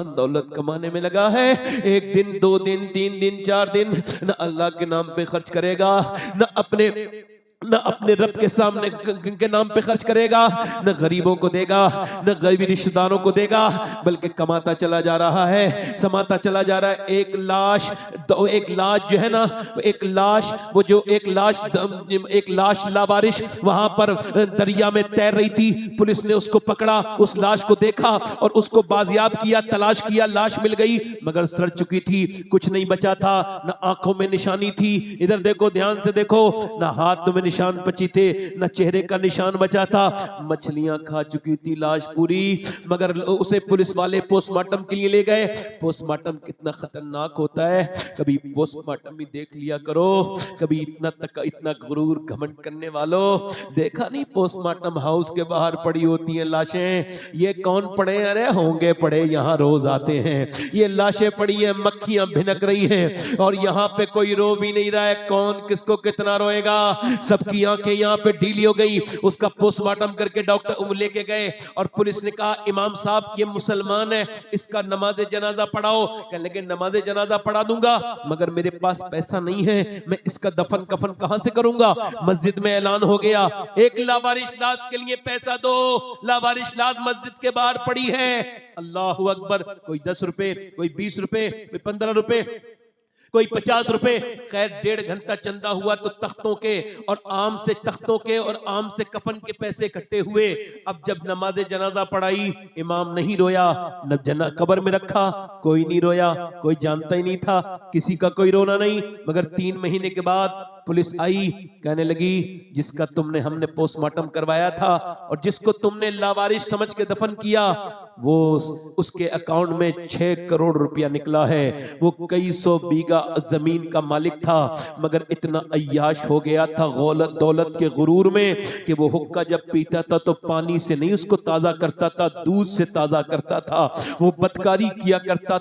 दौलत कमाने में लगा है। एक दिन, 2 दिन, 3 दिन, 4 दिन न अल्लाह के नाम पे खर्च करेगा, न अपने रब के सामने के नाम पे खर्च करेगा, न गरीबों को देगा, न गरीबी रिश्तेदारों को देगा, बल्कि कमाता चला जा रहा है, समाता चला जा रहा है। एक लाश जो है ना, एक लाश, वो जो एक लाश लावारिश वहां पर दरिया में तैर रही थी। पुलिस ने उसको पकड़ा, उस लाश को देखा और उसको बाजियाब किया, तलाश किया, लाश मिल गई मगर सड़ चुकी थी, कुछ नहीं बचा था, न आंखों में निशानी थी। इधर देखो, ध्यान से देखो, न हाथ में निशान बची थे, न चेहरे का निशान बचा था। मछलियां खा चुकी थी लाश पूरी। मगर उसे पुलिस वाले पोस्टमार्टम के लिए ले गए। पोस्टमार्टम कितना खतरनाक होता है, कभी पोस्टमार्टम भी देख लिया करो। कभी इतना गुरूर घमंड करने वालों, देखा नहीं पोस्टमार्टम हाउस के बाहर पड़ी होती हैं लाशें। ये कौन पड़े? अरे होंगे पड़े, यहाँ रोज आते हैं। ये लाशें पड़ी हैं, मक्खियां भिनक रही हैं और यहाँ पे कोई रो भी नहीं रहा है। कौन किसको कितना रोएगा? सबकी आंखें यहाँ पे ढीली हो गई। उसका पोस्टमार्टम करके डॉक्टर लेके गए और पुलिस ने कहा, इमाम साहब ये मुसलमान है, इसका नमाज जनाजा पढ़ाओ। कहने लगे नमाज जनाजा पढ़ा दूंगा, मगर मेरे पास पैसा नहीं है, मैं इसका दफन कफन कहां से करूंगा? मस्जिद में ऐलान हो गया, एक लावारिश लाश के लिए पैसा दो। लावारिश लाश मस्जिद के बाहर पड़ी है। अल्लाहु अकबर। कोई 10 रुपए, कोई 20 रुपए, कोई 15 रुपए, कोई 50 रुपए। खैर 1.5 घंटा चंदा हुआ तो तख्तों के और आम से कफन के पैसे इकट्ठे हुए। अब जब नमाज जनाजा पढ़ाई, इमाम नहीं रोया, न कब्र में रखा, कोई नहीं रोया, कोई जानता ही नहीं था, किसी का कोई रोना नहीं। मगर 3 महीने के बाद पुलिस आई, कहने लगी जिसका हमने पोस्टमार्टम करवाया था और जिसको तुमने लावारिश समझ के दफन किया, वो उसके अकाउंट में 6 करोड़ रुपया निकला है। वो कई 100 बीघा जमीन का मालिक था, मगर इतना अय्याश हो गया था दौलत के गुरूर में कि वो हुक्का जब पीता था तो पानी से नहीं उसको ताजा करता था, दूध से ताजा करता था। वो बदकारी किया करता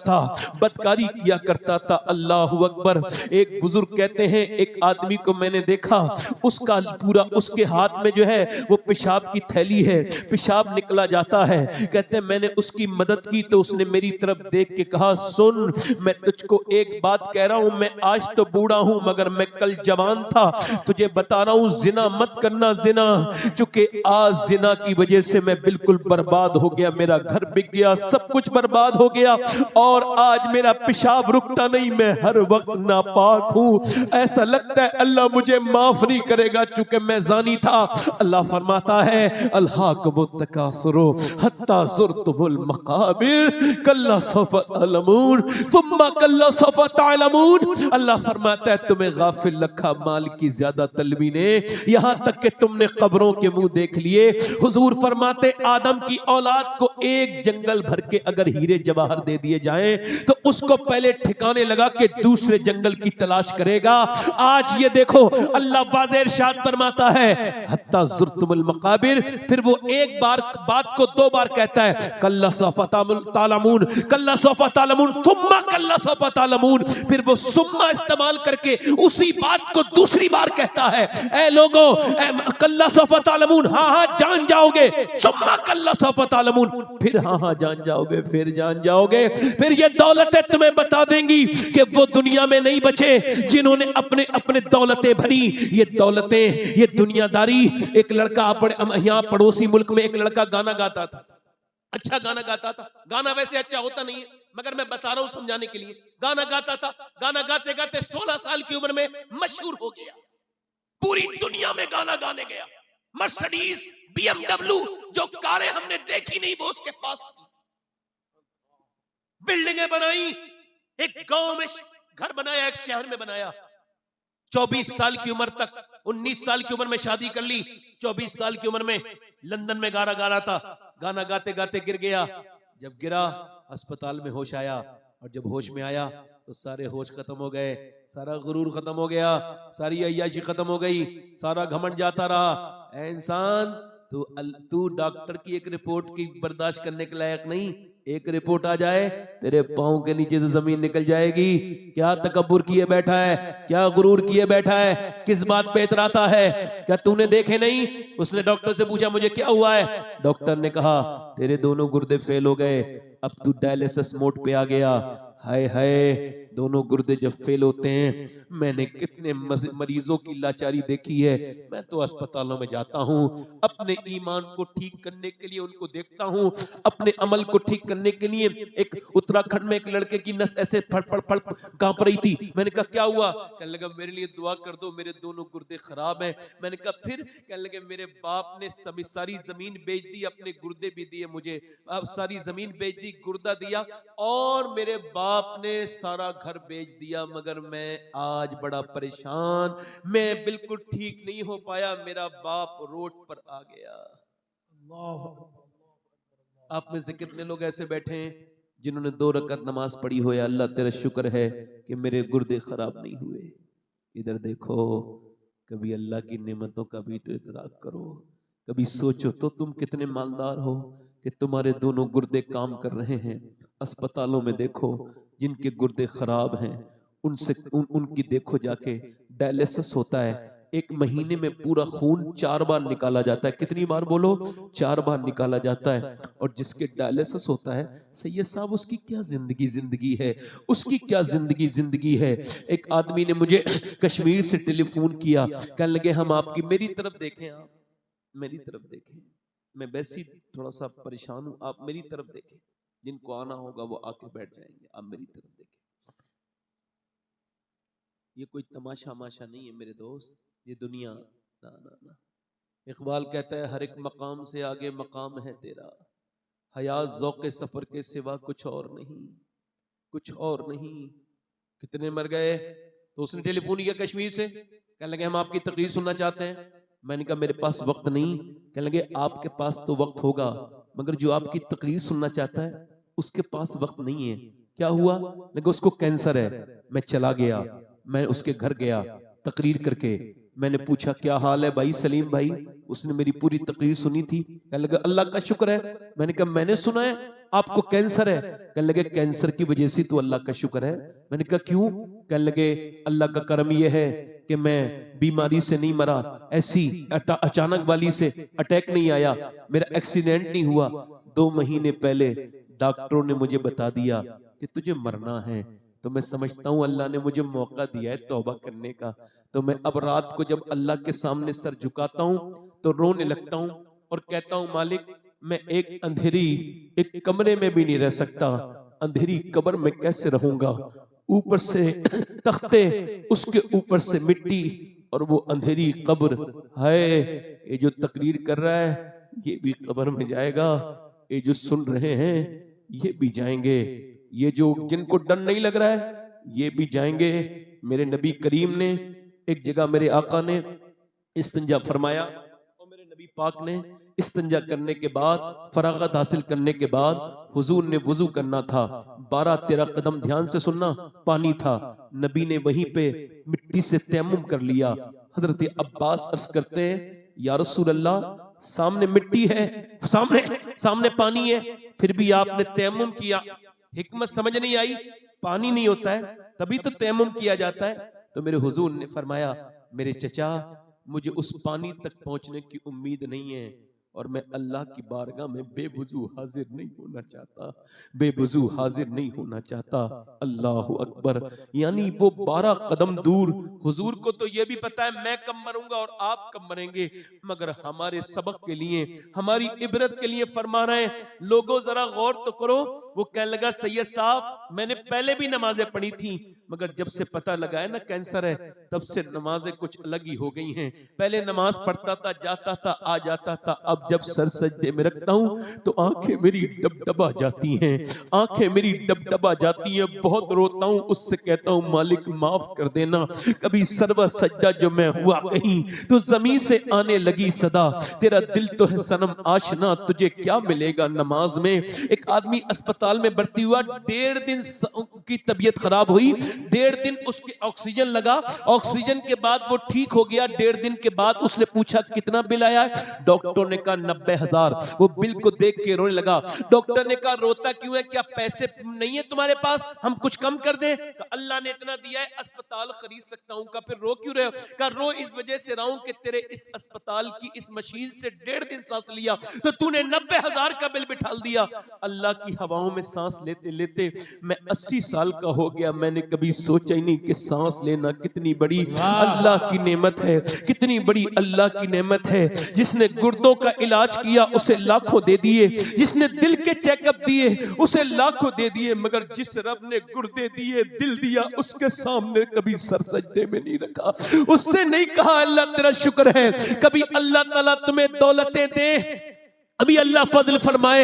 था। अल्लाहु अकबर। एक बुजुर्ग कहते हैं, एक आदमी को मैंने देखा, उसके हाथ में जो है वो पेशाब की थैली है, पेशाब निकला जाता है। कहते हैं मैंने उसकी मदद की तो उसने मेरी तरफ देख के कहा, सुन मैं तुझको एक बात कह रहा हूं, मैं आज तो बूढ़ा हूं मगर मैं कल जवान था, तुझे बता रहा हूं जिना मत करना। जिना, चूंकि आज जिना की वजह से मैं बिल्कुल बर्बाद हो गया, मेरा घर बिक गया, सब कुछ बर्बाद हो गया और आज मेरा पेशाब रुकता नहीं, मैं हर वक्त नापाक हूं। ऐसा लगता है अल्लाह मुझे माफ नहीं करेगा चूंकि मैं जानी था। अल्लाह फरमाता है, अल्हाकुमुत्तकासुरु हत्ता ज़ुरतुमुल मकाबिर कल्ला सौफा तअलमून सुम्मा कल्ला सौफा तअलमून। अल्लाह फरमाता है तुम्हें गाफिल रखा माल की ज्यादा तलबी ने, यहां तक कि तुमने कब्रों के मुंह देख लिए। हुजूर फरमाते आदम की औलाद को एक जंगल भर के अगर हीरे जवाहर दे दिए जाएं तो उसको पहले ठिकाने लगा के दूसरे जंगल की तलाश करेगा। आज ये देखो अल्लाह वाज़ेह इरशाद फरमाता है, हत्ता ज़ुरतुमुल मकाबिर। फिर वो एक बार बात को 2 बार कहता है, कल्ला सौफा तालमून, कल्ला सौफा तालमून, सुम्मा कल्ला सौफा तालमून। फिर वो सुम्मा इस्तेमाल करके उसी बात को दूसरी बार कहता है, ए लोगों, कल्ला सौफा तालमून, हाँ जान जाओगे, सुम्मा कल्ला सौफा तालमून, फिर हाँ जान जाओगे, फिर जान जाओगे। फिर ये दौलतें तुम्हें बता देंगी कि वो दुनिया में नहीं बचे जिन्होंने अपने अपने दौलतें भरी। ये दौलतें, ये दुनियादारी। एक लड़का यहाँ पड़ोसी मुल्क में एक लड़का गाना गाता था, अच्छा गाना गाता था। गाना वैसे अच्छा होता नहीं है मगर मैं बता रहा हूं समझाने के लिए। गाना गाता था, गाना गाते गाते 16 साल की उम्र में मशहूर हो गया, पूरी दुनिया में गाना गाने गया। मर्सिडीज, BMW जो कारें हमने देखी नहीं वो उसके पास थी। बिल्डिंगें बनाई, एक गांव में घर बनाया, एक शहर में बनाया। 24 साल की उम्र तक, 19 साल की उम्र में शादी कर ली। 24 साल की उम्र में लंदन में गाना गा रहा था। गाना गाते गाते गिर गया। जब गिरा अस्पताल में होश आया और जब होश में आया तो सारे होश खत्म हो गए, सारा गुरूर खत्म हो गया, सारी अय्याशी खत्म हो गई, सारा घमंड जाता रहा। ऐ इंसान, तू डॉक्टर की एक रिपोर्ट की बर्दाश्त करने के लायक नहीं, एक रिपोर्ट आ जाए तेरे पाँव के नीचे से जमीन निकल जाएगी। क्या तकब्बुर किए बैठा है, क्या गुरूर किए बैठा है, किस बात पे इतराता है? क्या तूने देखे नहीं? उसने डॉक्टर से पूछा मुझे क्या हुआ है? डॉक्टर ने कहा तेरे दोनों गुर्दे फेल हो गए, अब तू डायलिसिस मोड पे आ गया। हाय हाय, दोनों गुर्दे जब फेल होते हैं, मैंने कितने मरीजों की लाचारी देखी है। मैं तो अस्पतालों में जाता हूँ, अपने ईमान को ठीक करने के लिए उनको देखता हूँ, अपने अमल को ठीक करने के लिए। एक उत्तराखंड में एक लड़के की नस ऐसे फड़ फड़ फड़ कांप रही थी। मैंने कहा क्या हुआ? कहने लगा मेरे लिए दुआ कर दो, मेरे दोनों गुर्दे खराब हैं। मैंने कहा फिर? कहने लगे मेरे बाप ने सारी जमीन बेच दी, अपने गुर्दे भी दिए मुझे, अब सारी जमीन बेच दी, गुर्दा दिया, और मेरे बाप ने सारा घर बेच दिया, मगर मैं आज बड़ा परेशान, मैं बिल्कुल ठीक नहीं हो पाया, मेरा बाप रोड पर आ गया। आप में से कितने लोग ऐसे बैठे हैं जिन्होंने 2 रकात नमाज पढ़ी हो? या अल्लाह तेरा शुक्र है कि मेरे गुर्दे खराब नहीं हुए। इधर देखो, कभी अल्लाह की नेमतों का भी तो इतराफ करो, कभी सोचो तो तुम कितने मालदार हो कि तुम्हारे दोनों गुर्दे काम कर रहे हैं। अस्पतालों में देखो जिनके गुर्दे खराब हैं, उनकी देखो जाके डायलिसिस होता है, एक महीने में पूरा खून 4 बार निकाला जाता है। कितनी बार बोलो? 4 बार निकाला जाता है। और जिसके डायलिसिस होता है, सैयद साहब उसकी क्या जिंदगी है, उसकी क्या जिंदगी है। एक आदमी ने मुझे कश्मीर से टेलीफोन किया, कहने लगे हम आपकी, मेरी तरफ देखें, आप मेरी तरफ देखें, मैं वैसे थोड़ा सा परेशान हूं, आप मेरी तरफ देखें, जिनको आना होगा वो आके बैठ जाएंगे, आप मेरी तरफ देखें। ये कोई तमाशा माशा नहीं है मेरे दोस्त, ये दुनिया ना ना ना। इकबाल कहता है हर एक मकाम से आगे मकाम है तेरा, हयात ज़ौक़े सफर के सिवा कुछ और नहीं, कुछ और नहीं। कितने मर गए? तो उसने टेलीफोन किया कश्मीर से, कहने लगे हम आपकी तकरीर सुनना चाहते हैं। मैंने कहा मेरे पास वक्त नहीं। कहने लगे आपके पास तो वक्त होगा, मगर जो आपकी तकरीर सुनना चाहता है उसके पास वक्त नहीं है। क्या हुआ? लगे उसको कैंसर है। मैं चला गया, मैं उसके घर गया तकरीर करके, मैंने पूछा क्या हाल है भाई सलीम भाई? उसने मेरी पूरी तकरीर सुनी थी। कहने लगा अल्लाह का शुक्र है। मैंने कहा मैंने सुना है आपको कैंसर है। कहने लगे कैंसर की वजह से तो अल्लाह का शुक्र है। मैंने कहा क्यों? कहने लगे अल्लाह का करम यह है कि मैं बीमारी से नहीं मरा, ऐसी अचानक वाली से अटैक नहीं आया, मेरा एक्सीडेंट नहीं हुआ। 2 महीने पहले डॉक्टरों ने मुझे बता दिया कि तुझे मरना है। तो मैं समझता हूँ अल्लाह ने मुझे मौका दिया है तौबा करने का। तो मैं अब रात को जब अल्लाह के सामने सर झुकाता हूँ तो रोने लगता हूँ और कहता हूँ मालिक मैं एक अंधेरी एक कमरे में भी नहीं रह सकता, अंधेरी कब्र में कैसे रहूंगा? ऊपर से तख्ते, उसके ऊपर से मिट्टी और वो अंधेरी कब्र है। ये जो तकरीर कर रहा है ये भी कब्र में जाएगा, ये जो सुन रहे हैं ये भी जाएंगे, ये जो जिनको डर नहीं लग रहा है ये भी जाएंगे। मेरे नबी करीम ने एक जगह, मेरे आका ने इस्तिंजा फरमाया और मेरे नबी पाक ने इस्तिंजा करने के बाद, फरागत हासिल करने के बाद हुजूर ने वुजू करना था। 12-13 कदम ध्यान से सुनना, पानी था। नबी ने वहीं पे मिट्टी से तयम्मुम कर लिया। हजरत अब्बास अर्ज करते हैं या रसूल अल्लाह सामने मिट्टी है, सामने पानी है, फिर भी आपने तयम्मुम किया, हिकमत समझ नहीं आई? पानी नहीं होता है तभी तो तयम्मुम किया जाता है। तो मेरे हुजूर ने फरमाया मेरे चचा मुझे उस पानी तक पहुंचने की उम्मीद नहीं है और मैं अल्लाह की बारगाह में बेवुजू हाजिर नहीं होना चाहता, बेवुजू हाजिर नहीं होना चाहता। अल्लाह अकबर। यानी वो 12 कदम दूर। हुजूर को तो ये भी पता है मैं कब मरूंगा और आप कब मरेंगे, मगर हमारे सबक के लिए, हमारी इबरत के लिए फरमा रहे हैं लोगों जरा गौर तो करो। वो कहने लगा सैयद साहब मैंने पहले भी नमाजें पढ़ी थी, मगर जब से पता लगा है ना कैंसर है तब से नमाजें कुछ अलग ही हो गई हैं। पहले नमाज पढ़ता था, जाता था, आ जाता था, अब जब सर सजदे में रखता हूं तो आंखें मेरी डबडबा जाती हैं, आंखें मेरी डबडबा जाती हैं, बहुत रोता हूं, उससे कहता हूं मालिक माफ कर देना। कभी सरवा सजदा जो मैं हुआ कहीं तो जमीन से आने लगी सदा, तेरा दिल तो है सनम आशना तुझे क्या मिलेगा नमाज में। एक आदमी अस्पताल में भर्ती हुआ, 1.5 दिन दिन की तबीयत खराब हुई, 1.5 दिन उसके ऑक्सीजन लगा, ऑक्सीजन के बाद वो ठीक हो गया। 1.5 दिन के बाद उसने पूछा कितना बिल आया है? डॉक्टर ने कहा 90,000। वो बिल को देख के रोने लगा। डॉक्टर ने कहा रोता क्यों है, क्या पैसे नहीं है तुम्हारे पास, हम कुछ कम कर दें? अल्लाह ने इतना दिया है, अस्पताल खरीद सकता हूं। का फिर रो क्यों रहे हो? का रो इस वजह से रहा हूं कि तेरे इस अस्पताल की इस मशीन से 1.5 दिन सांस लिया तो तूने 90,000 का बिल बिठाल दिया। अल्लाह की हवाओं में सांस लेते लेते मैं 80 साल का हो गया, मैंने कभी सोचा ही नहीं कि सांस लेना कितनी बड़ी अल्लाह की नेमत है, कितनी बड़ी अल्लाह की नेमत है। जिसने गुर्दों का इलाज किया उसे लाखों दे दिए, जिसने दिल के चेकअप दिए उसे लाखों दे दिए, मगर जिस रब ने गुर्दे दिए, दिल दिया, उसके सामने कभी सर सजदे में नहीं रखा, उससे नहीं कहा अल्लाह तेरा शुक्र है। कभी अल्लाह ताला तुम्हें दौलतें दे, अभी अल्लाह फजल फरमाए,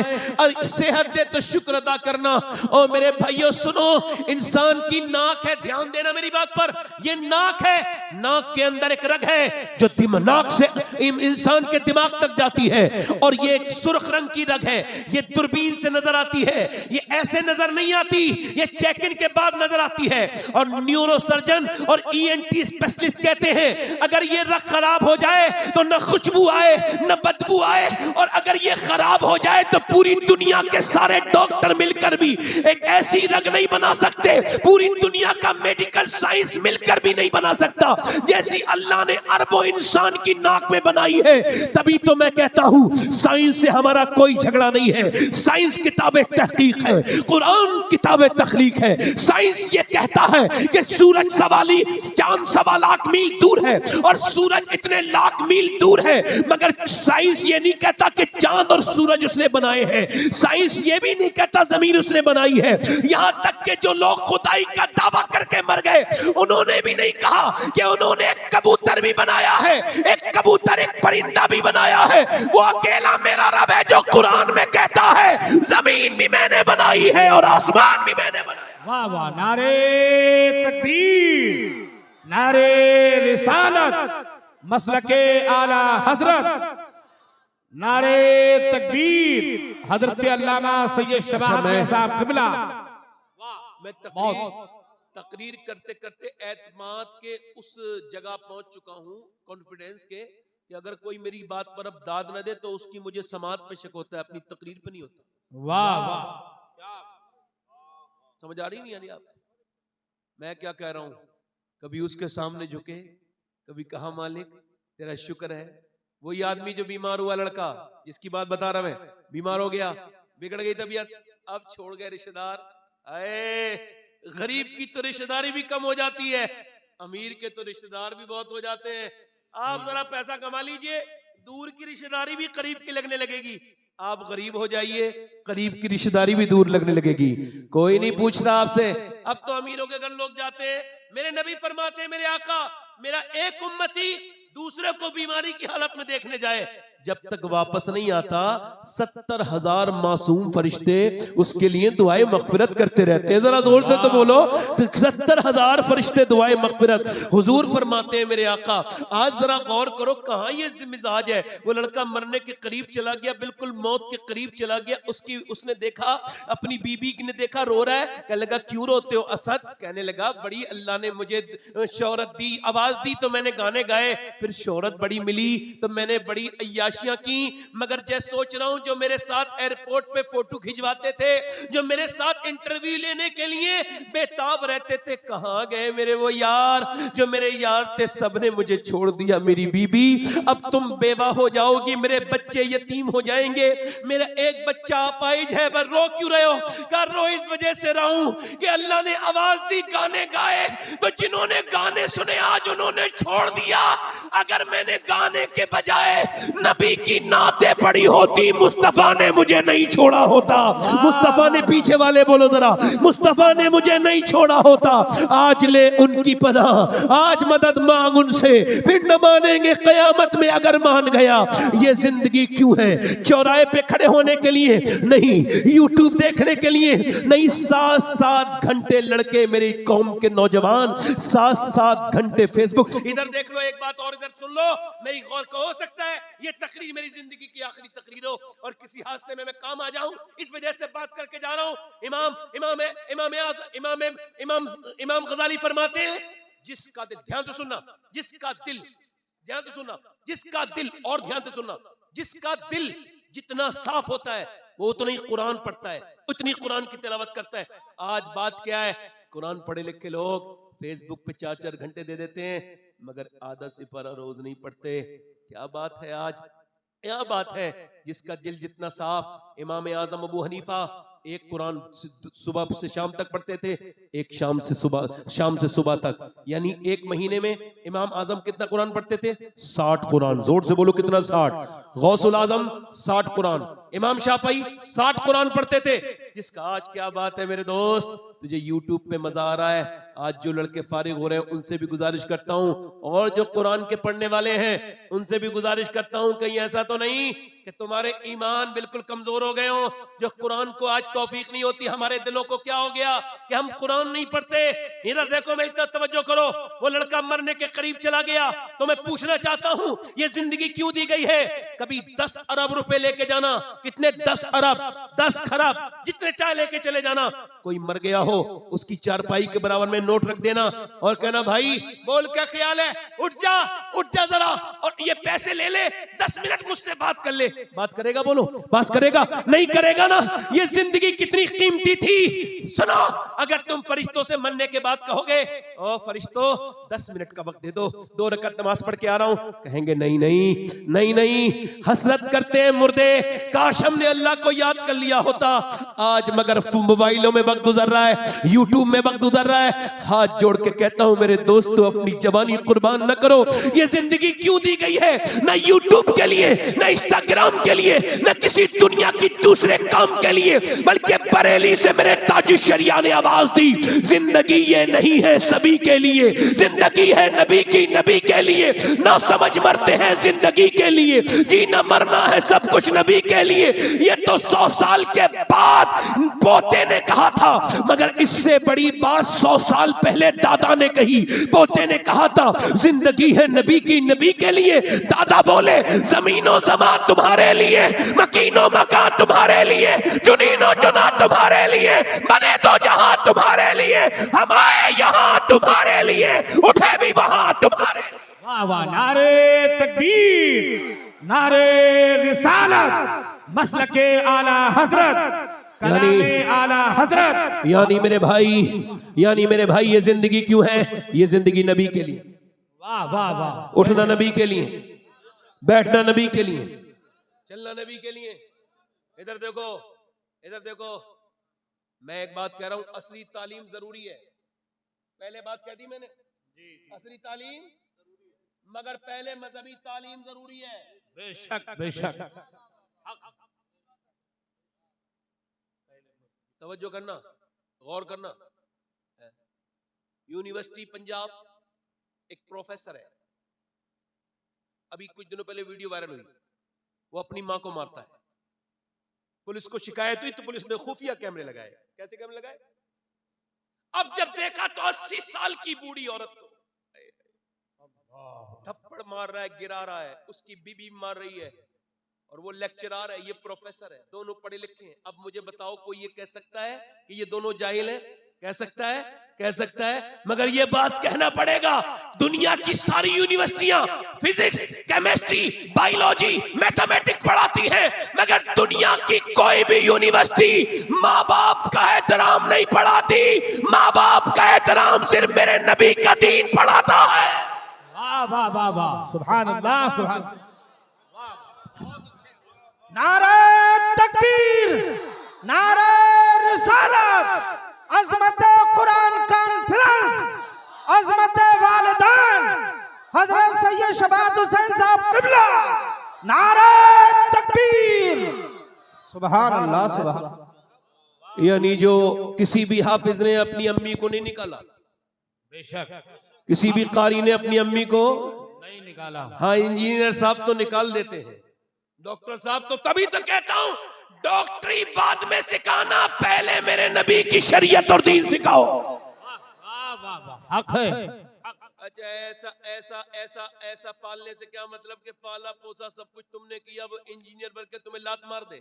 सेहत दे तो शुक्र अदा करना। और मेरे भाइयों सुनो, इंसान की नाक है, ध्यान देना मेरी बात पर, ये नाक है, नाक के अंदर एक रग है जो नाक से इंसान के दिमाग तक जाती है, और ये एक सुर्ख रंग की रग है, ये दूरबीन से नजर आती है, ये ऐसे नजर नहीं आती, ये चेक इन के बाद नजर आती है। और न्यूरो सर्जन और ENT स्पेशलिस्ट कहते हैं अगर ये रग खराब हो जाए तो न खुशबू आए न बदबू आए, और अगर ये खराब हो जाए तो पूरी दुनिया के सारे डॉक्टर मिलकर भी एक ऐसी रग नहीं बना सकते, पूरी दुनिया का मेडिकल साइंस मिलकर भी नहीं बना सकता जैसी अल्लाह ने अरबों इंसान की नाक में बनाई है। तभी तो मैं कहता हूं साइंस से हमारा कोई झगड़ा नहीं है। साइंस किताबें तहकीक है, कुरान किताबें तखलीक है। साइंस ये कहता है कि सूरज चांद 1.25 लाख मील दूर है और सूरज इतने लाख मील दूर है, मगर साइंस ये नहीं कहता कि चांद और सूरज उसने बनाए हैं। साइंस ये भी नहीं कहता जमीन उसने बनाई है। यहां तक कि जो लोग खुदाई का दावा करके मर गए, उन्होंने भी नहीं कहा कि उन्होंने एक कबूतर भी बनाया है, एक कबूतर एक परिंदा भी बनाया है। वो अकेला मेरा रब है जो कुरान में कहता है जमीन भी मैंने बनाई है और आसमान भी मैंने बनाया। वाह वाह, नारे तकबीर, नारे रिसालत, मसलके आला हजरत, नारे तकबीर, हजरत अल्लामा सैयद शबाब साहब क़िबला। मैं तकरीर करते करते एतमाद के उस जगह पहुंच चुका हूं, कॉन्फिडेंस के, कि अगर कोई मेरी बात पर अब दाद न दे तो उसकी मुझे समात पे शक होता है, अपनी तकरीर पे नहीं होता। वाह वाह, समझ आ रही नहीं आ रही आपको मैं क्या कह रहा हूं? कभी उसके सामने झुके, कभी कहा मालिक तेरा शुक्र है। वही आदमी जो बीमार हुआ लड़का, जिसकी बात बता रहा मैं, बीमार हो गया, बिगड़ गई तबीयत, अब छोड़ गए रिश्तेदार। अरे गरीब की तो रिश्तेदारी भी कम हो जाती है, अमीर के तो रिश्तेदार भी बहुत हो जाते हैं। आप जरा पैसा कमा लीजिए, दूर की रिश्तेदारी भी करीब की लगने लगेगी। आप गरीब हो जाइए, करीब की रिश्तेदारी भी दूर लगने लगेगी। कोई नहीं पूछता आपसे। अब तो अमीरों के घर लोग जाते हैं। मेरे नबी फरमाते हैं, मेरे आका, मेरा एक उम्मती दूसरे को बीमारी की हालत में देखने जाए, जब तक वापस नहीं आता 70,000 मासूम फरिश्ते उसके लिए दुआए मगफिरत करते रहते हैं। जरा जोर से तो बोलो, 70,000 फरिश्ते दुआए मगफिरत। हुजूर फरमाते हैं मेरे आका, आज जरा गौर करो कहाँ ये मिजाज है। वो लड़का मरने के करीब चला गया, बिल्कुल मौत के करीब चला गया। उसने देखा, अपनी बीबी ने देखा, रो रहा है। कहने लगा क्यों रोते हो असद? कहने लगा बड़ी अल्लाह ने मुझे शोहरत दी, आवाज दी तो मैंने गाने गाए, फिर शोहरत बड़ी मिली तो मैंने बड़ी अय्याशियां की, मगर जैसे सोच रहा हूं जो मेरे साथ एयरपोर्ट पे फोटो खिंचवाते थे, जो मेरे साथ इंटरव्यू लेने के लिए बेताब रहते थे, कहां गए मेरे वो यार? जो मेरे यार थे सबने मुझे छोड़ दिया। मेरी बीबी अब तुम बेवा हो जाओगी, मेरे बच्चे यतीम हो जाएंगे, मेरा एक बच्चा अपाहिज है, पर रो क्यों रहे हो? कर रो इस वजह से रहा हूं कि अल्लाह ने आवाज दी, गाने गाए, तो जिन्होंने गाने सुने आज उन्होंने छोड़ दिया। अगर मैंने गाने के बजाय नबी की नाते पड़ी होती, मुस्तफा ने मुझे नहीं छोड़ा होता। मुस्तफा ने, पीछे वाले बोलो जरा, मुस्तफा ने मुझे नहीं छोड़ा होता। आज ले उनकी पनाह, आज मदद मांग उनसे, फिर न मानेंगे कयामत में अगर मान गया। ये जिंदगी क्यों है? चौराहे पे खड़े होने के लिए नहीं, यूट्यूब देखने के लिए नहीं। 7-7 घंटे लड़के, मेरी कौम के नौजवान 7-7 घंटे फेसबुक। इधर देख लो एक बात और इधर सुन लो, मेरी गौर को हो सकता है ये तकरीर मेरी जिंदगी की आखिरी तकरीर हो और किसी हादसे में मैं काम आ जाऊं, इस वजह से बात करके जा रहा हूं। इमाम गजाली फरमाते हैं, जिसका दिल, ध्यान से सुनना, जिसका दिल, ध्यान से सुनना, जिसका दिल, और ध्यान से सुनना, जिसका दिल जितना साफ होता है वो उतना ही कुरान पढ़ता है, उतनी कुरान की तिलावत करता है। आज बात क्या है, कुरान पढ़े लिखे लोग फेसबुक पे 4-4 घंटे दे देते हैं मगर आधा सिपारा रोज नहीं पढ़ते। क्या बात है आज, क्या बात है। जिसका दिल जितना साफ, इमाम आजम अबू हनीफा एक कुरान सुबह से शाम तक पढ़ते थे, एक शाम से सुबह तक, यानी एक महीने में इमाम आजम कितना कुरान पढ़ते थे? 60 कुरान। जोर से बोलो कितना? 60। गौसुल आजम 60 कुरान, इमाम शाफई 60 कुरान पढ़ते थे। जिसका आज क्या बात है मेरे दोस्त, तुझे यूट्यूब पे मजा आ रहा है, आज जो लड़के फारिग हो रहे हैं उनसे भी गुजारिश करता हूं, और जो कुरान के पढ़ने वाले हैं उनसे भी गुजारिश करता हूं, कहीं ऐसा तो नहीं कि तुम्हारे ईमान बिल्कुल कमजोर हो गए हो, जो कुरान को आज तौफीक नहीं होती। हमारे दिलों को क्या हो गया कि हम कुरान नहीं पढ़ते। इधर देखो, मैं इतना तवज्जो करो, वो लड़का मरने के करीब चला गया, तो मैं पूछना चाहता हूं ये जिंदगी क्यों दी गई है? कभी 10 अरब रुपए लेके जाना, कितने 10 अरब, 10 खरब, जितने चाहे लेके चले जाना। कोई मर गया हो, उसकी चारपाई के बराबर में नोट रख देना और कहना भाई बोल क्या ख्याल है, उठ जा जरा, और ये पैसे ले ले, 10 मिनट मुझसे बात कर ले। बात करेगा? बोलो, बात करेगा? नहीं करेगा ना। ये जिंदगी कितनी कीमती थी। सुनो, अगर तुम फरिश्तों से मरने के बाद कहोगे ओ फरिश्तों 10 मिनट का वक्त दे दो, 2 रकात नमाज पढ़ के आ रहा हूं, कहेंगे नहीं नहीं नहीं नहीं, हसरत करते हैं मुर्दे, काश हमने अल्लाह को याद कर लिया होता आज। मगर मोबाइलों में वक्त गुजर रहा है, यूट्यूब में वक्त गुजर रहा है। हाथ जोड़ के कहता हूं मेरे दोस्तों, अपनी जवानी कुर्बान न करो। ये जिंदगी क्यों दी गई है? ना यूट्यूब के लिए, ना इंस्टाग्राम के लिए, ना किसी दुनिया की दूसरे काम के लिए, बल्कि बरेली से मेरे ताजी शरिया ने आवाज दी, जिंदगी ये नहीं है सभी के लिए, जिंदगी है नबी की, नबी के लिए। ना समझ मरते हैं जिंदगी के लिए, जीना मरना है सब कुछ नबी के लिए। ये तो 100 साल के बाद पोते ने कहा था, मगर इससे बड़ी बात 100 साल पहले दादा ने कही। पोते ने कहा था जिंदगी है नबी की, नबी के लिए। दादा बोले जमीनो जमा तुम्हारे लिए, मकीनो मकान तुम्हारे लिए, चुनीनो चुना तुम्हारे लिए, बने तो जहां तुम्हारे लिए, हम आए यहां तुम्हारे लिए, उठे भी वहां तुम्हारे। वाह वाह, नारे तकबीर, नारे रिसालत, मसलके आला हजरत, कलामे आला हजरत। यानी मेरे भाई ये जिंदगी क्यों है? ये जिंदगी नबी के लिए। वाह वाह वाह, उठना नबी के लिए, बैठना नबी के लिए, चलना नबी के लिए। इधर देखो, इधर देखो, मैं एक बात कह रहा हूं, असली तालीम जरूरी है। पहले बात कह दी मैंने, असली तालीम, मगर पहले मजहबी तालीम जरूरी है। बेशक बेशक, तवज्जो करना, गौर करना। यूनिवर्सिटी पंजाब एक प्रोफेसर है, अभी कुछ दिनों पहले वीडियो वायरल हुई, वो अपनी मां को मारता है। पुलिस को शिकायत हुई तो पुलिस ने खुफिया कैमरे लगाए। कैसे कैमरे लगाए? अब जब देखा तो 80 साल की बूढ़ी औरत को थप्पड़ मार रहा है, गिरा रहा है, उसकी बीबी मार रही है, और वो लेक्चरर है, ये प्रोफेसर है, दोनों पढ़े लिखे हैं। अब मुझे बताओ, कोई ये कह सकता है कि ये दोनों जाहिल हैं? कह सकता है? कह सकता है? मगर ये बात कहना पड़ेगा, दुनिया की सारी यूनिवर्सिटियां फिजिक्स, केमिस्ट्री, बायोलॉजी, मैथमेटिक्स पढ़ाती हैं, मगर दुनिया की कोई भी यूनिवर्सिटी माँ बाप का एहतराम नहीं पढ़ाती। माँ बाप का एहतराम सिर्फ मेरे नबी का दीन पढ़ाता है। वाह वाह वाह वाह, सुभान अल्लाह, सुभान। नारे तकबीर, नारे रिसालत, अज़मत कुरान कॉन्फ्रेंस, अज़मत वालिदैन हजरत सैयद शबात हुसैन साहब क़िबला, नारे तकबीर, सुभान अल्लाह, सुभान। यानी जो किसी भी हाफिज ने अपनी अम्मी को नहीं निकाला, बेशक किसी भी कारी ने अपनी अम्मी को नहीं निकाला। हाँ, इंजीनियर साहब तो निकाल देते हैं, डॉक्टर साहब तो, तभी तो कहता हूं डॉक्टरी बाद में सिखाना, पहले मेरे नबी की शरीयत और दीन सिखाओ। वाह वाह वाह, हक है। अच्छा, ऐसा ऐसा ऐसा ऐसा पालने से क्या मतलब कि पाला पोसा सब कुछ तुमने किया, वो इंजीनियर बन के तुम्हें लात मार दे?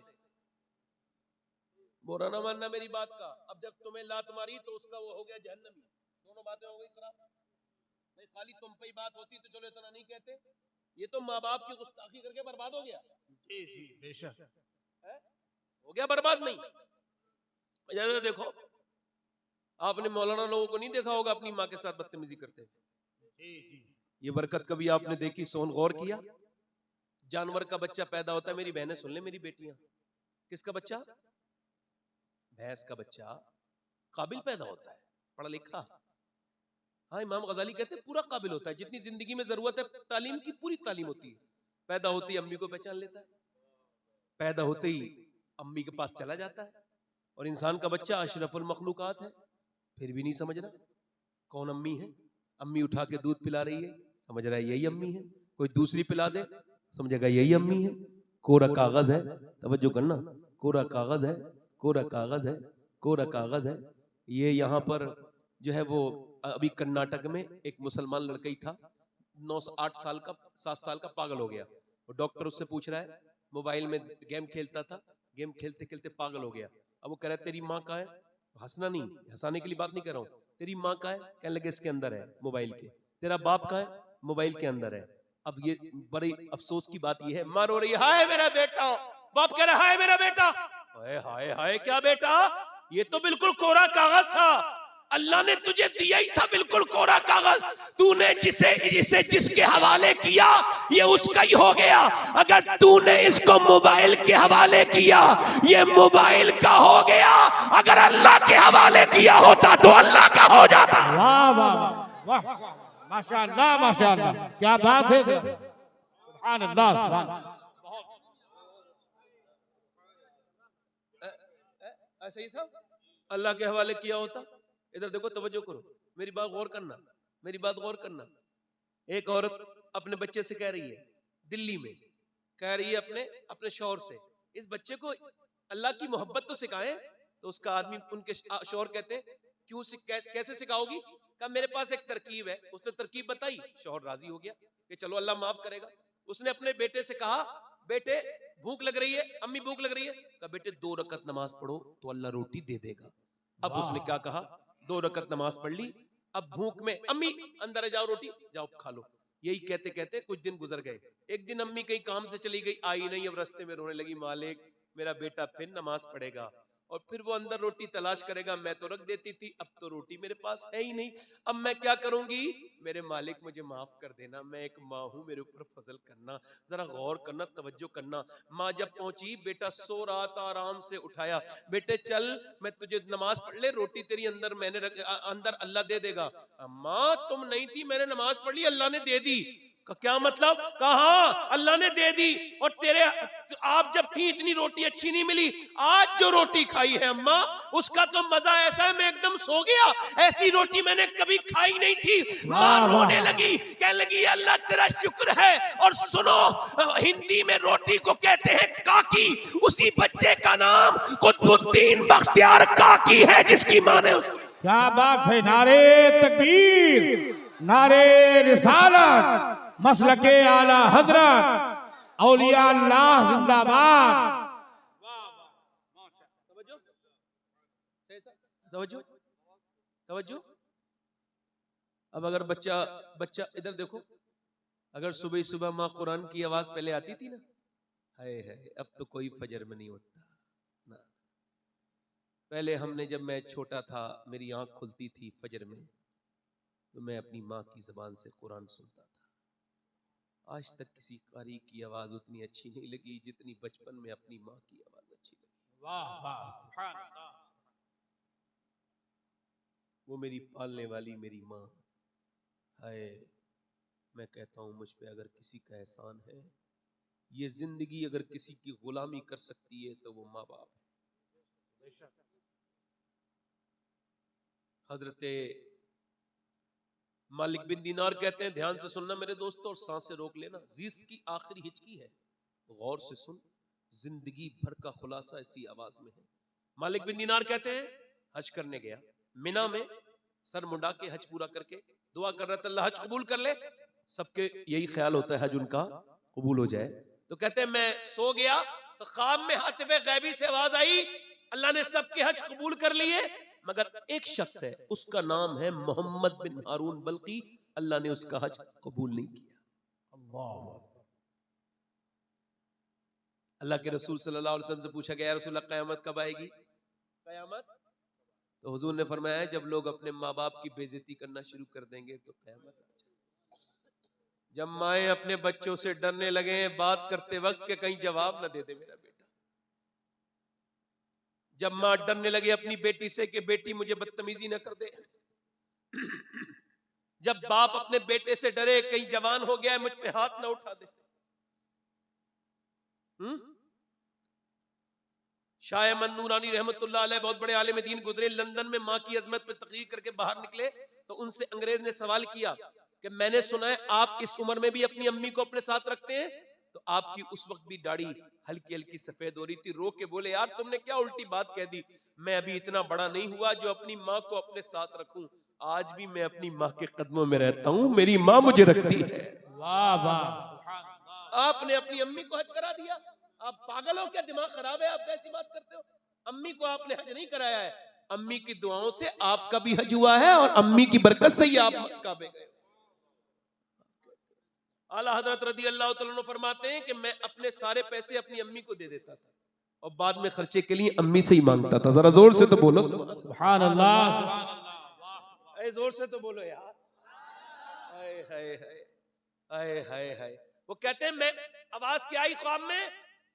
बुरा ना मानना मेरी बात का। अब जब तुम्हें लात मारी तो उसका वो हो गया जहन्नमी। दोनों बातें हो गई खराब। नहीं, खाली तुम पे ही बात होती तो चलो इतना नहीं कहते। ये तो माँ बाप की गुस्ताखी करके बर्बाद हो गया। जी जी बेशक। है? हो गया बर्बाद। नहीं, जैसे देखो, आपने मौलाना लोगों को नहीं देखा होगा अपनी माँ के साथ बदतमीजी करते। जी जी ये बरकत कभी आपने देखी? सोन गौर किया? जानवर का बच्चा पैदा होता है, मेरी बहनें सुन ले, मेरी बेटियां, किसका बच्चा? भैंस का बच्चा काबिल पैदा होता है, पढ़ा लिखा। हाँ, इमाम गजाली कहते हैं पूरा काबिल होता है, जितनी जिंदगी में जरूरत है तालीम की, पूरी तालीम होती है। पैदा होती ही अम्मी को पहचान लेता है, पैदा होते ही अम्मी के पास चला जाता है। और इंसान का बच्चा अशरफुल मखलूकात है, फिर भी नहीं समझ रहा कौन अम्मी है। अम्मी उठा के दूध पिला रही है, समझ रहा है यही अम्मी है। कोई दूसरी पिला दे, समझेगा यही अम्मी है। कोरा कागज है, तवज्जो करना, कोरा कागज है, कोरा कागज है, कोरा कागज है। ये यहाँ पर जो है वो अभी कर्नाटक में एक मुसलमान लड़का ही था, 8 साल का, 7 साल का, पागल हो गया। वो डॉक्टर उससे पूछ रहा है, मोबाइल में गेम खेलता था, गेम खेलते खेलते पागल हो गया। अब वो कह रहा है तेरी माँ कहाँ है? हंसना नहीं, हंसाने के लिए बात नहीं कर रहा हूँ। तेरी माँ कहाँ है? कहने लगे इसके अंदर है मोबाइल के। तेरा बाप कहाँ है? मोबाइल के अंदर है। अब ये बड़ी अफसोस की बात ये है, माँ रो रही है, हाय मेरा बेटा। बाप कह रहा है हाय मेरा बेटा। हाय हाय हाय, क्या बेटा? ये तो बिल्कुल कोरा कागज था, अल्लाह ने तुझे दिया ही था बिल्कुल कोरा कागज। तूने जिसे जिसके हवाले किया ये उसका ही हो गया। अगर तूने इसको मोबाइल के हवाले किया ये मोबाइल का हो गया। अगर अल्लाह के हवाले किया होता तो अल्लाह का हो जाता। वाह वाह वाह वाह, माशाअल्लाह माशाअल्लाह, क्या बात है, सुभान अल्लाह सुभान अल्लाह। ऐसा ही था, अल्लाह के हवाले किया होता। इधर देखो, तवज्जो करो, मेरी बात गौर करना, मेरी बात गौर करना। एक औरत अपने बच्चे से कह रही है, दिल्ली में कह रही है अपने अपने शौहर से, इस बच्चे को अल्लाह की मोहब्बत तो सिखाएं। तो उसका आदमी, उनके शौहर कहते हैं क्यों कैसे सिखाओगी? कहा मेरे पास एक तरकीब है। उसने तरकीब बताई, शौहर राजी हो गया कि चलो अल्लाह माफ करेगा। उसने अपने बेटे से कहा, बेटे भूख लग रही है, अम्मी भूख लग रही है। कहा बेटे 2 रकत नमाज पढ़ो तो अल्लाह रोटी दे देगा। अब उसने क्या कहा, 2 रकत नमाज पढ़ ली। अब भूख में, अम्मी अंदर जाओ रोटी जाओ खा लो। यही कहते कहते कुछ दिन गुजर गए। एक दिन अम्मी कहीं काम से चली गई, आई नहीं। अब रास्ते में रोने लगी, मालिक मेरा बेटा फिर नमाज पढ़ेगा और फिर वो अंदर रोटी तलाश करेगा, मैं तो रख देती थी, अब तो रोटी मेरे पास है ही नहीं। अब मैं क्या करूंगी? मेरे मालिक मुझे माफ कर देना, मैं एक माँ हूं, मेरे ऊपर फजल करना। जरा गौर करना, तवज्जो करना। माँ जब पहुंची, बेटा सो रहा था, आराम से उठाया, बेटे चल मैं तुझे नमाज पढ़ ले, रोटी तेरी अंदर मैंने अंदर अल्लाह दे देगा। माँ तुम नहीं थी, मैंने नमाज पढ़ ली, अल्लाह ने दे दी। क्या मतलब? कहा अल्लाह ने दे दी, और तेरे आप जब थी इतनी रोटी अच्छी नहीं मिली। आज जो रोटी खाई है अम्मा, उसका तो मजा ऐसा है मैं एकदम सो गया, ऐसी रोटी मैंने कभी खाई नहीं थी। माँ रोने लगी, कहने लगी अल्लाह तेरा शुक्र है। और सुनो, हिंदी में रोटी को कहते हैं काकी। उसी बच्चे का नाम कुतुबुद्दीन बख्तियार काकी है, जिसकी माँ ने उसको। क्या बात है, नारे तकबीर, नारे रिसालत, मसलके आला हजरत, औलिया अल्लाह जिंदाबाद। तवज्जो तवज्जो। अब अगर बच्चा बच्चा इधर देखो, अगर सुबह सुबह माँ कुरान की आवाज पहले आती थी ना, हाय हाय, अब तो कोई फजर में नहीं होता ना। पहले हमने, जब मैं छोटा था, मेरी आंख खुलती थी फजर में, तो मैं अपनी माँ की जबान से कुरान सुनता था। आज तक किसी कारी की आवाज उतनी अच्छी नहीं लगी जितनी बचपन में अपनी माँ की आवाज अच्छी लगी। वाह वाह, सुभान अल्लाह। वो मेरी पालने वाली मेरी माँ। हाय, मैं कहता हूँ मुझ पे अगर किसी का एहसान है, ये जिंदगी अगर किसी की गुलामी कर सकती है तो वो माँ बाप है। हजरते मालिक बिन दीनार कहते हैं, ध्यान से सुनना मेरे दोस्तों और सांसें रोक लेना, जिस की आखिरी हिचकी है, गौर से सुन, जिंदगी भर का खुलासा इसी आवाज में है। मालिक बिन दीनार कहते हैं, हज करने गया, मिना में सर मुंडा के हज पूरा करके दुआ कर रहे थे अल्लाह हज कबूल कर ले, सबके यही ख्याल होता है हज उनका कबूल हो जाए। तो कहते हैं मैं सो गया तो ख्वाब में हातिफे गैबी से आवाज आई, अल्लाह ने सबके हज कबूल कर लिए, मगर एक शख्स है उसका नाम है मोहम्मद बिन हारून बल्कि, अल्लाह ने उसका हज कबूल नहीं किया। अल्लाह के रसूल सल्लल्लाहु अलैहि वसल्लम से पूछा गया, या रसूल अल्लाह क़यामत कब आएगी? क़यामत? तो हुजूर ने फरमाया जब लोग अपने माँ बाप की बेइज्जती करना शुरू कर देंगे तो क़यामत आ जाएगी। जब माएँ अपने बच्चों से डरने लगे बात करते वक्त के कहीं जवाब न दे दे मेरा बेटा, जब माँ डरने लगे अपनी बेटी से कि बेटी मुझे बदतमीजी न कर दे, जब बाप अपने बेटे से डरे कहीं जवान हो गया है मुझ पे हाथ ना उठा दे। शाह अहमद नूरानी रहमतुल्लाह अलैह बहुत बड़े आलिम दीन गुजरे, लंदन में माँ की अजमत पे तकरीर करके बाहर निकले तो उनसे अंग्रेज ने सवाल किया कि मैंने सुना है आप इस उम्र में भी अपनी अम्मी को अपने साथ रखते हैं, तो आपकी उस वक्त भी दाढ़ी हल्की हल्की सफेद हो रही थी। रो के बोले यार तुमने क्या उल्टी बात कह दी, मैं अभी इतना बड़ा नहीं हुआ जो अपनी माँ को अपने साथ रखूं, आज भी मैं अपनी माँ के कदमों में रहता हूं, मेरी माँ मुझे रखती है। वाह वाह, आपने अपनी अम्मी को हज करा दिया, आप पागल हो क्या, दिमाग खराब है, आप कैसी बात करते हो? अम्मी को आपने हज नहीं कराया है, अम्मी की दुआओं से आपका भी हज हुआ है और अम्मी की बरकत से ही आप काबे गए। आला हजरत रदी अल्लाह तआला अन्हु फरमाते हैं कि मैं अपने सारे पैसे अपनी अम्मी को दे देता था और बाद में खर्चे के लिए अम्मी से ही मांगता था। जरा जोर से तो बोलो सुभान अल्लाह, सुभान अल्लाह, जोर से तो बोलो यार। हाय हाय हाय हाय हाय हाय। वो कहते हैं मैं आवाज क्या आई ख्वाब में,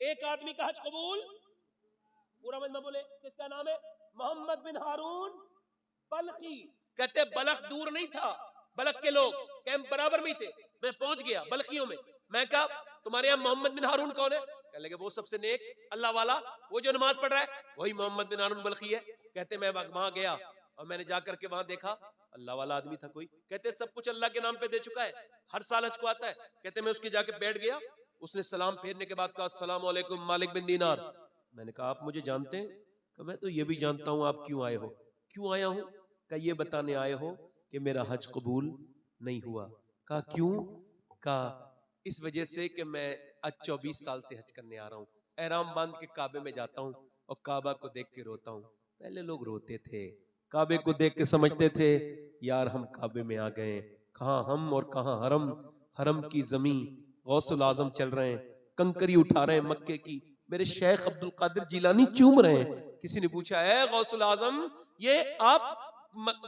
एक आदमी का हज कबूल, पूरा मजमा बोले किसका नाम है? मोहम्मद बिन हारून बल्खी। कहते बलख दूर नहीं था, बलख के लोग कैंप बराबर में थे, मैं पहुंच गया बल्खियों में, मैं कहा तुम्हारे यहाँ मोहम्मद बिन हारून कौन है? कहने लगे वो सबसे नेक अल्लाह वाला, वो जो नमाज पढ़ रहा है वही मोहम्मद बिन हारून बल्खी है। कहते मैं वहां गया और मैंने जाकर के वहां देखा अल्लाह वाला आदमी था कोई, कहते सब कुछ अल्लाह के नाम पे दे चुका है, हर साल हज को आता है। कहते मैं उसके जाके बैठ गया, उसने सलाम फेरने के बाद कहा अस्सलाम वालेकुम मालिक बिन दीनार। मैंने कहा आप मुझे जानते हैं? कहा मैं तो ये भी जानता हूँ आप क्यों आए हो। क्यों आया हूँ? कहा ये बताने आए हो कि मेरा हज कबूल नहीं हुआ। कहा क्यों? कहा इस वजह से कि मैं आज 24 साल से हज करने आ रहा हूँ, एहराम बांध के काबे में जाता हूँ और काबा को देख के रोता हूँ। पहले लोग रोते थे, काबे को देख के समझते थे यार हम काबे में आ गए, कहाँ हम और कहाँ हरम, हरम की जमीन गौसुल आजम चल रहे हैं, कंकरी उठा रहे हैं मक्के की, मेरे शेख अब्दुल कादिर जिलानी चूम रहे हैं। किसी ने पूछा है गौसुल आजम ये आप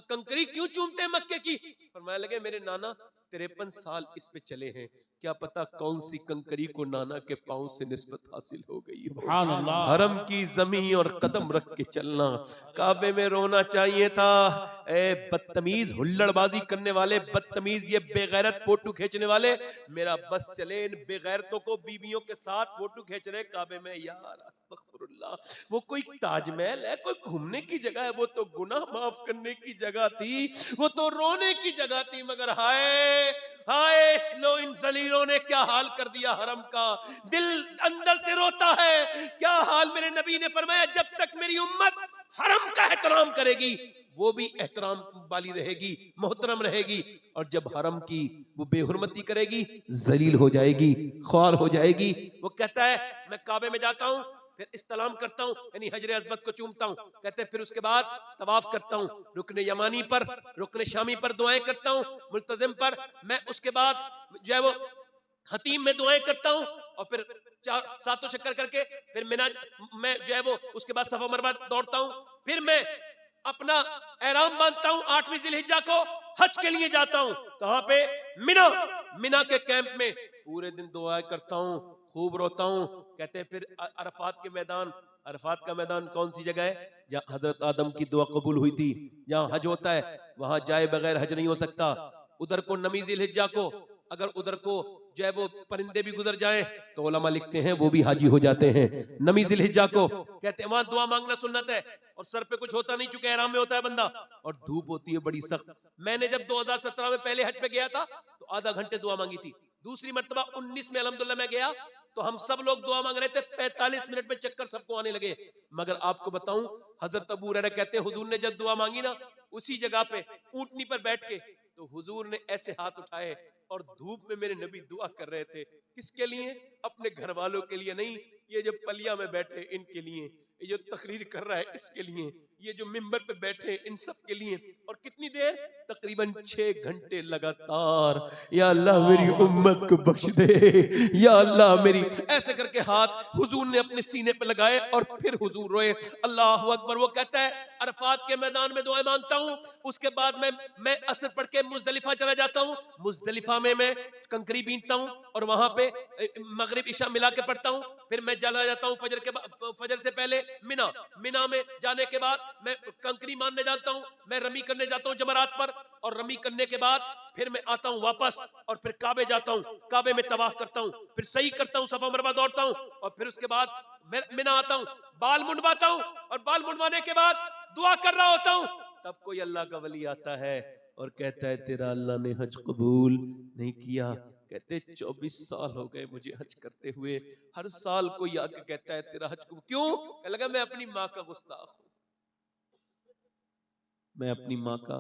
कंकरी क्यों चूमते हैं मक्के की? फरमाने लगे मेरे नाना 53 साल इस पे चले हैं, क्या पता कौन सी कंकरी को नाना के पांव से निस्बत हासिल हो गई हो। सुभान अल्लाह, हरम की जमीन और कदम रख के चलना, काबे में रोना चाहिए था। ए बदतमीज हुल्लड़बाजी करने वाले, बदतमीज ये बेगैरत फोटो खींचने वाले, मेरा बस चले इन बेगैरतों को बीवियों के साथ फोटो खींच रहे काबे में। यार अस्तगफुरुल्लाह, वो कोई ताजमहल है, कोई घूमने की जगह है, वो तो गुनाह माफ करने की जगह थी, वो तो रोने की जगह थी। मगर हाय हाय इन जलीलों ने क्या हाल कर दिया हरम का, दिल अंदर से रोता है। क्या हाल, मेरे नबी ने फरमाया जब तक मेरी उम्मत हरम का एहतराम करेगी वो भी एहतराम वाली रहेगी, मोहतरम रहेगी, और जब हरम की वो बेहुरमती करेगी जलील हो जाएगी, ख्वार हो जाएगी। वो कहता है मैं काबे में जाता हूँ, फिर इस्तलाम करता हूँ यानी हजरे अज़मत को चूमता हूँ। कहते फिर उसके बाद तवाफ करता हूँ, रुकने यमानी पर, रुकने शामी पर दुआएं करता हूँ, मुल्तजिम पर। मैं उसके बाद जो है वो हतीम में दुआएं करता हूँ और फिर सातों चक्कर करके फिर मिना मैं जो है वो उसके बाद सफा मरवा दौड़ता हूँ। फिर मैं अपना एहराम बांधता हूँ 8वीं जिलहिज्जा को, हज के लिए जाता हूँ। कहाँ पे? मिना। मिना के कैंप में पूरे दिन दुआएं करता हूँ, खूब रोता हूँ। कहते हैं फिर अरफात के मैदान, अरफात का मैदान कौन सी जगह है? जहाँ हजरत आदम की दुआ कबूल हुई थी, जहाँ हज होता है, वहां जाए बगैर हज नहीं हो सकता। उधर को नमी जिलहिज्जा को, अगर उधर को जो है वो परिंदे भी गुजर जाएं तो उलमा लिखते हैं वो भी हाजी हो जाते हैं। नमी जिलहिज्जा को कहते हैं वहां दुआ मांगना सुन्नत है, और सर पे कुछ होता नहीं चुके एहराम में होता है बंदा, और धूप होती है बड़ी सख्त। मैंने जब 2017 में पहले हज पे गया था तो आधा घंटे दुआ मांगी थी। दूसरी मर्तबा 19 में अल्हम्दुलिल्लाह मैं गया तो हम सब लोग दुआ मांग रहे थे, 45 मिनट में चक्कर सबको आने लगे। मगर आपको बताऊं हजरत अबू हुरैरा कहते हैं हुजूर ने जब दुआ मांगी ना उसी जगह पे ऊंटनी पर बैठ के, तो हुजूर ने ऐसे हाथ उठाए और धूप में मेरे नबी दुआ कर रहे थे। किसके लिए? अपने घर वालों के लिए नहीं, ये जो पलिया में बैठे इनके लिए, ये जो तकरीर कर रहा है इसके लिए, ये जो मिंबर पे बैठे इन सब के लिए। और कितनी देर? तकरीबन 6 घंटे लगातार। या अल्लाह मेरी उम्मत को बख्श दे, या अल्लाह मेरी, ऐसे करके हाथ हुजूर ने अपने सीने पे लगाए और फिर हुजूर रोए। अल्लाह अकबर। वो कहता है अरफात के मैदान में दुआएं मांगता हूँ, उसके बाद मैं असर पढ़ के मुजदलिफा चला जाता हूँ, मुजदलिफा में मैं कंकरी बीनता हूँ और वहां पे मगरिब इशा मिला के पढ़ता हूँ, फिर मैं चला जाता हूँ फजर से पहले मिना में जाने के बाद मैं कंकरी मारने जाता हूँ, मैं रमी करने जाता हूँ जमरात पर, और रमी करने के बाद फिर मैं आता हूँ वापस और फिर काबे जाता हूँ, काबे में तवाफ करता हूँ, फिर सही करता हूँ, सफा मरवा दौड़ता हूँ, और फिर उसके बाद मैं मिना आता हूँ, बाल मुंडवाता हूँ, और बाल मुंडवाने के बाद दुआ कर रहा होता हूँ। तब कोई अल्लाह का वली आता है और कहता है तेरा अल्लाह ने हज कबूल नहीं किया। कहते 24 साल हो गए मुझे हज करते हुए, हर साल कोई आके कहता है तेरा हज कबूल। क्यों? कहने लगा मैं अपनी माँ का गुस्ताख हूं, मैं अपनी माँ का